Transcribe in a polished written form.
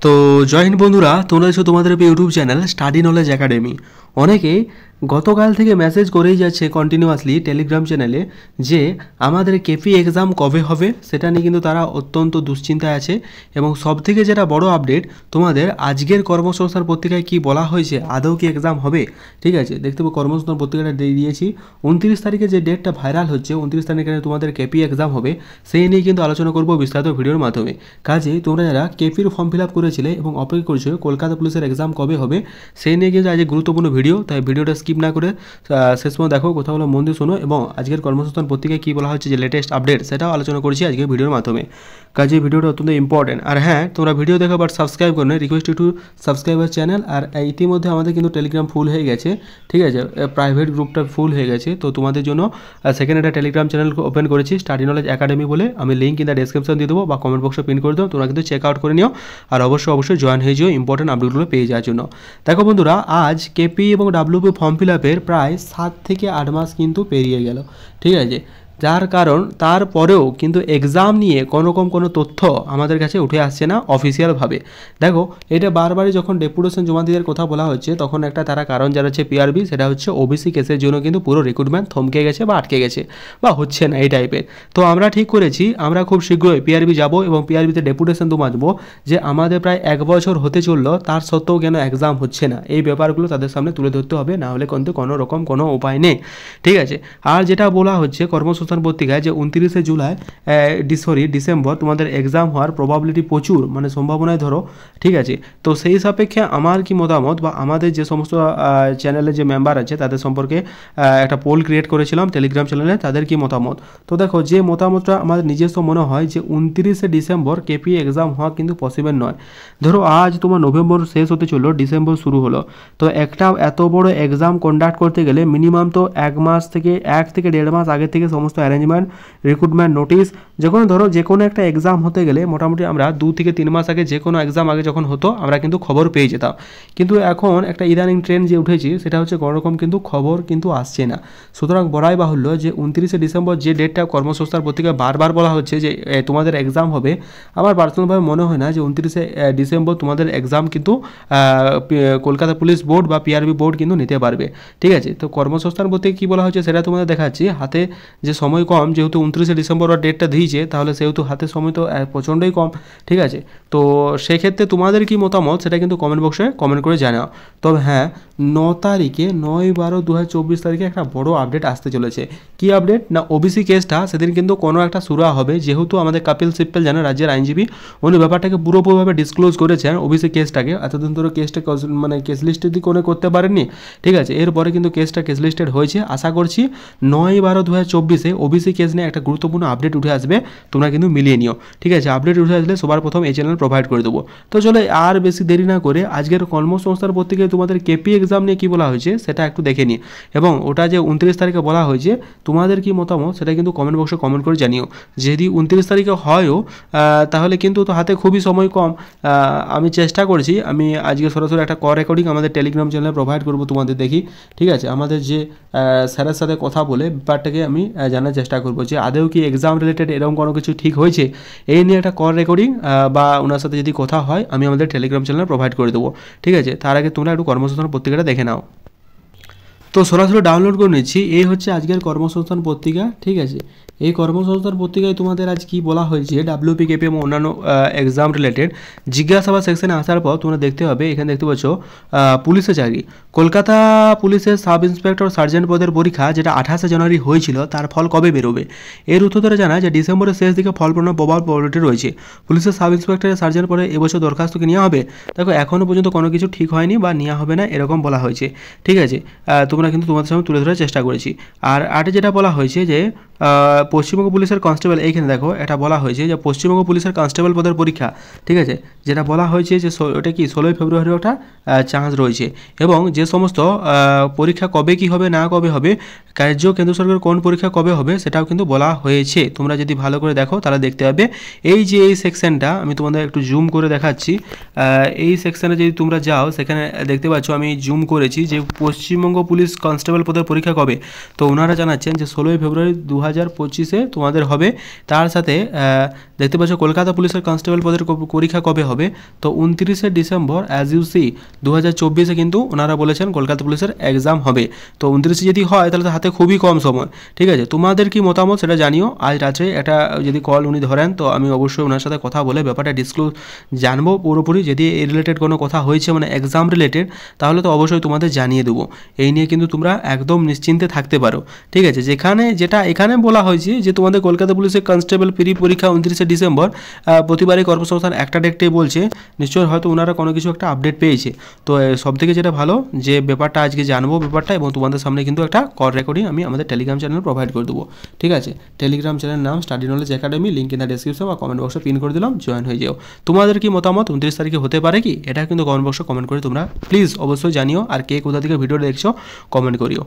তো জয় হিন্দ বন্ধুরা, তোমরা এসো তোমাদের YouTube channel study knowledge academy. অনেকে গতকাল থেকে মেসেজ করেই যাচ্ছে কন্টিনিউয়াসলি টেলিগ্রাম চ্যানেলে যে আমাদের কেপি এক্সাম কবে হবে, সেটা নিয়ে কিন্তু তারা অত্যন্ত দুশ্চিন্তায় আছে। এবং সবথেকে যেটা বড় আপডেট, তোমাদের আজকের কর্মসংস্থান পত্রিকায় কি বলা হয়েছে, আদৌ কি এক্সাম হবে? ঠিক আছে, দেখতে পাবো কর্মসংস্থান পত্রিকাটা দিয়েছি 29 তারিখে যে ডেটটা ভাইরাল হচ্ছে, 29 তারিখে তোমাদের কেপি এক্সাম হবে, সেই নিয়ে কিন্তু আলোচনা করবো বিস্তারিত ভিডিওর মাধ্যমে। কাজেই তোমরা যারা কেপির ফর্ম ফিল আপ করেছিলে এবং অপেক্ষা করছো কলকাতা পুলিশের এক্সাম কবে হবে, সেই নিয়ে কিন্তু আজ গুরুত্বপূর্ণ ভিডিও, তাই ভিডিওটা স্কিপ না করে শেষ পর্যন্ত দেখো, কথাগুলো মন দিয়ে শোনো এবং আজকের কর্মসংস্থান পত্রিকায় কী বলা হচ্ছে যে লেটেস্ট আপডেট, সেটাও আলোচনা করছি আজকের ভিডিওর মাধ্যমে। কাজে ভিডিওটা অত্যন্ত ইম্পর্টেন্ট। আর হ্যাঁ, তোমরা ভিডিও দেখো বাট সাবস্ক্রাইব করো না, request to subscribe our channel. আর ইতিমধ্যে আমাদের কিন্তু টেলিগ্রাম ফুল হয়ে গেছে, ঠিক আছে, প্রাইভেট গ্রুপটা ফুল হয়ে গেছে। তো তোমাদের জন্য সেকেন্ড একটা টেলিগ্রাম চ্যানেল ওপেন করেছি স্টাডি নলেজ একাডেমি বলে, আমি লিঙ্ক কিন্তু ডেসক্রিপশন দিয়ে দেবো বা কমেন্ট বক্সে পিন করে দেবো, তোমরা কিন্তু চেক আউট করে নিও। আর অবশ্যই জয়েন হয়ে যাও ইম্পর্টেন্ট আপডেটগুলো পেয়ে যাওয়ার জন্য। দেখো বন্ধুরা, আজ কেপি এবং ডাব্লিউপি ফর্ম ফিল আপের প্রায় 7 থেকে 8 মাস কিন্তু পেরিয়ে গেল, ঠিক আছে। যার কারণ তারপরেও কিন্তু এক্সাম নিয়ে কোনো তথ্য আমাদের কাছে উঠে আসছে না অফিসিয়ালভাবে। দেখো, এটা বারবারই যখন ডেপুটেশন জমা দেওয়ার কথা বলা হচ্ছে, তখন একটা তারা কারণ জানাচ্ছে পিআরবি, সেটা হচ্ছে ওবিসি কেসের জন্য কিন্তু পুরো রিক্রুটমেন্ট থমকে গেছে বা আটকে গেছে বা হচ্ছে না এই টাইপের। তো আমরা ঠিক করেছি, আমরা খুব শীঘ্রই পিআরবি যাব এবং পিআরবিতে ডেপুটেশন জমা দেবো যে আমাদের প্রায় 1 বছর হতে চললো, তার সত্ত্বেও কেন এক্সাম হচ্ছে না, এই ব্যাপারগুলো তাদের সামনে তুলে ধরতে হবে, না হলে কিন্তু কোনো উপায় নেই, ঠিক আছে। আর যেটা বলা হচ্ছে কর্মসংস্থান পত্রিকায় যে 29 জুলাই ডিসেম্বর তোমাদের এক্সাম হওয়ার প্রবাবিলিটি প্রচুর, মানে সম্ভাবনায় ধরো, ঠিক আছে। তো সেই সাপেক্ষে আমার কি মতামত বা আমাদের যে সমস্ত চ্যানেলে যে মেম্বার আছে তাদের সম্পর্কে একটা পোল ক্রিয়েট করেছিলাম টেলিগ্রাম চ্যানেলে, তাদের কি মতামত। তো দেখো, যে মতামতটা আমাদের নিজস্ব মনে হয় যে 29 ডিসেম্বর কেপি এক্সাম হওয়া কিন্তু পসিবল নয়। ধরো আজ তোমার নভেম্বর শেষ হতে চললো, ডিসেম্বর শুরু হলো, তো একটা এত বড় এক্সাম কন্ডাক্ট করতে গেলে মিনিমাম তো 1 থেকে 1.5 মাস আগে থেকে সমস্ত অ্যারেঞ্জমেন্ট, রিক্রুটমেন্ট নোটিশ, যে কোনো একটা এক্সাম হতে গেলে মোটামুটি আমরা 2 থেকে 3 মাস আগে, যে কোনো এক্সাম আগে যখন হতো আমরা কিন্তু খবর পেয়ে যেতাম। কিন্তু এখন একটা ইদানিং ট্রেন্ড যে উঠেছি, সেটা হচ্ছে কোনোরকম কিন্তু খবর কিন্তু আসছে না। সুতরাং বলাই বাহুল্য যে 29 ডিসেম্বর যে ডেটটা কর্মসংস্থান পত্রিকায় বারবার বলা হচ্ছে যে তোমাদের এক্সাম হবে, আমার পার্সোনালভাবে মনে হয় না যে 29 ডিসেম্বর তোমাদের এক্সাম কিন্তু কলকাতা পুলিশ বোর্ড বা পিআরবি বোর্ড কিন্তু নিতে পারবে, ঠিক আছে। তো কর্মসংস্থান পত্রিকায় কী বলা হচ্ছে সেটা তোমাদের দেখাচ্ছি। হাতে যে সময় কম, যেহেতু 29 ডিসেম্বর ডেটটা দিয়েছে, তাহলে সেহেতু হাতে সময় তো প্রচণ্ডই কম, ঠিক আছে। তো সেক্ষেত্রে তোমাদের কি মতামত সেটা কিন্তু কমেন্ট বক্সে কমেন্ট করে জানাও। তবে হ্যাঁ, 9/12/2024 তারিখে একটা বড় আপডেট আসতে চলেছে। কি আপডেট না, ওবিসি কেসটা সেদিন কিন্তু কোনো একটা সুরা হবে, যেহেতু আমাদের কপিল সিব্বল জানেন রাজ্যের আইনজীবী, উনি ব্যাপারটাকে পুরোপুরিভাবে ডিসক্লোজ করেছেন ওবিসি কেসটাকে। এতদিন ধরে কেসটা মানে কেস লিস্টেড কোনো করতে পারেননি, ঠিক আছে। এরপরে কিন্তু কেসটা কেস লিস্টেড হয়েছে। আশা করছি 9/12/2024 ওবিসি কেস নিয়ে একটা গুরুত্বপূর্ণ আপডেট উঠে আসবে, তোমরা কিন্তু মিলিয়ে নিও, ঠিক আছে। আপডেট উঠে আসলে সবার প্রথম এই চ্যানেল প্রোভাইড করে দেবো। তো চলো আর বেশি দেরি না করে আজকের কর্মসংস্থান পত্রিকায় তোমাদের কেপি এক্সাম নিয়ে কী বলা হয়েছে সেটা একটু দেখে নিই, এবং ওটা যে 29 তারিখে বলা হয়েছে তোমাদের কি মতামত সেটা কিন্তু কমেন্ট বক্সে কমেন্ট করে জানিও। যদি 29 তারিখে হয়ও তাহলে কিন্তু তো হাতে খুবই সময় কম। আমি চেষ্টা করছি, আমি আজকে সরাসরি একটা রেকর্ডিং আমাদের টেলিগ্রাম চ্যানেলে প্রোভাইড করবো তোমাদের, দেখি, ঠিক আছে। আমাদের যে স্যারের সাথে কথা বলে ব্যাপারটাকে আমি জানার চেষ্টা করবো যে আদৌ কি এক্সাম রিলেটেড এরকম কোনো কিছু ঠিক হয়েছে, এই নিয়ে একটা রেকর্ডিং বা ওনার সাথে যদি কথা হয় আমি আমাদের টেলিগ্রাম চ্যানেলে প্রোভাইড করে দেবো, ঠিক আছে। তার আগে তোমরা একটু কর্মসংস্থান পত্রিকাটা দেখে নাও। তো সরাসরি ডাউনলোড করে নিচ্ছি, এই হচ্ছে আজকের কর্মসংস্থান পত্রিকা, ঠিক আছে। এই কর্মসংস্থান পত্রিকায় তোমাদের আজ কি বলা হয়েছে, ডাব্লিউপি কেপি এবং অন্যান্য এক্সাম রিলেটেড জিজ্ঞাসাবাদ সেকশনে আসার পর তোমরা দেখতে হবে, এখানে দেখতে পাচ্ছ পুলিশের চাকরি, কলকাতা পুলিশের সাব ইন্সপেক্টর সার্জেন্ট পদের পরীক্ষা যেটা 28 জানুয়ারি হয়েছিল, তার ফল কবে বেরোবে। এর উত্তর ধরে জানায় যে ডিসেম্বরের শেষ দিকে ফল বেরোনোর প্রবল প্রবলিটি রয়েছে। পুলিশের সাব ইন্সপেক্টরের সার্জেন্ট পদে এবছর দরখাস্ত কি নেওয়া হবে। দেখো, এখনও পর্যন্ত কোনো কিছু ঠিক হয়নি বা নেওয়া হবে না এরকম বলা হয়েছে, ঠিক আছে। তোমরা কিন্তু তোমাদের সামনে তুলে ধরার চেষ্টা করেছি। আর যেটা বলা হয়েছে যে পশ্চিমবঙ্গ পুলিশের কনস্টেবল, এইখানে দেখো এটা বলা হয়েছে যে পশ্চিমবঙ্গ পুলিশের কনস্টেবল পদের পরীক্ষা, ঠিক আছে, যেটা বলা হয়েছে যে ওটা কি 16 ফেব্রুয়ারি একটা চান্স রয়েছে। এবং যে সমস্ত পরীক্ষা কবে কি হবে না কবে হবে, রাজ্য কেন্দ্র সরকার কোন পরীক্ষা কবে হবে সেটাও কিন্তু বলা হয়েছে। তোমরা যদি ভালো করে দেখো তাহলে দেখতে পাবে এই যে এই সেকশনটা আমি তোমাদের একটু জুম করে দেখাচ্ছি। এই সেকশনে যদি তোমরা যাও সেখানে দেখতে পাচ্ছ আমি জুম করেছি যে পশ্চিমবঙ্গ পুলিশ কনস্টেবল পদের পরীক্ষা কবে। তো ওনারা জানাচ্ছেন যে 16 ফেব্রুয়ারি 2025 2025-এ তোমাদের হবে। তার সাথে দেখতে পাচ্ছ কলকাতা পুলিশের কনস্টেবল পদের পরীক্ষা কবে হবে, তো 29শে ডিসেম্বর অ্যাজ ইউ সি 2024-এ কিন্তু ওনারা বলেছেন কলকাতা পুলিশের এক্সাম হবে। তো 29 যদি হয় তাহলে তো হাতে খুবই কম সময়, ঠিক আছে। তোমাদের কি মতামত সেটা জানিও। আজ রাত্রে একটা যদি কল উনি ধরেন তো আমি অবশ্যই ওনার সাথে কথা বলে ব্যাপারটা ডিসক্লোজ জানবো পুরোপুরি। যদি এই রিলেটেড কোনো কথা হয়েছে মানে এক্সাম রিলেটেড, তাহলে তো অবশ্যই তোমাদের জানিয়ে দেবো। এই নিয়ে কিন্তু তোমরা একদম নিশ্চিন্তে থাকতে পারো, ঠিক আছে। যেটা এখানে বলা হয়েছে যে তোমাদের কলকাতা পুলিশের কনস্টেবল প্রি পরীক্ষা 29শে ডিসেম্বর, প্রতিবারই কর্মসংস্থান একটা ডেটে বলছে, নিশ্চয়ই হয়তো ওনারা কোনো কিছু একটা আপডেট পেয়েছে। তো সবথেকে যেটা ভালো যে ব্যাপারটা আজকে জানবো ব্যাপারটা, এবং তোমাদের সামনে কিন্তু একটা কল রেকর্ডিং আমি আমাদের টেলিগ্রাম চ্যানেল প্রোভাইড করে দেবো, ঠিক আছে। টেলিগ্রাম চ্যানেলের নাম study knowledge academy, link in the description বা কমেন্ট বক্সে পিন করে দিলাম, জয়েন হয়ে যাও। তোমাদের কি মতামত 29 তারিখে হতে পারে কি, এটা কিন্তু কমেন্ট বক্সে কমেন্ট করে তোমরা প্লিজ অবশ্যই জানিও। আর কে কোথা থেকে ভিডিও দেখছো কমেন্ট করিও।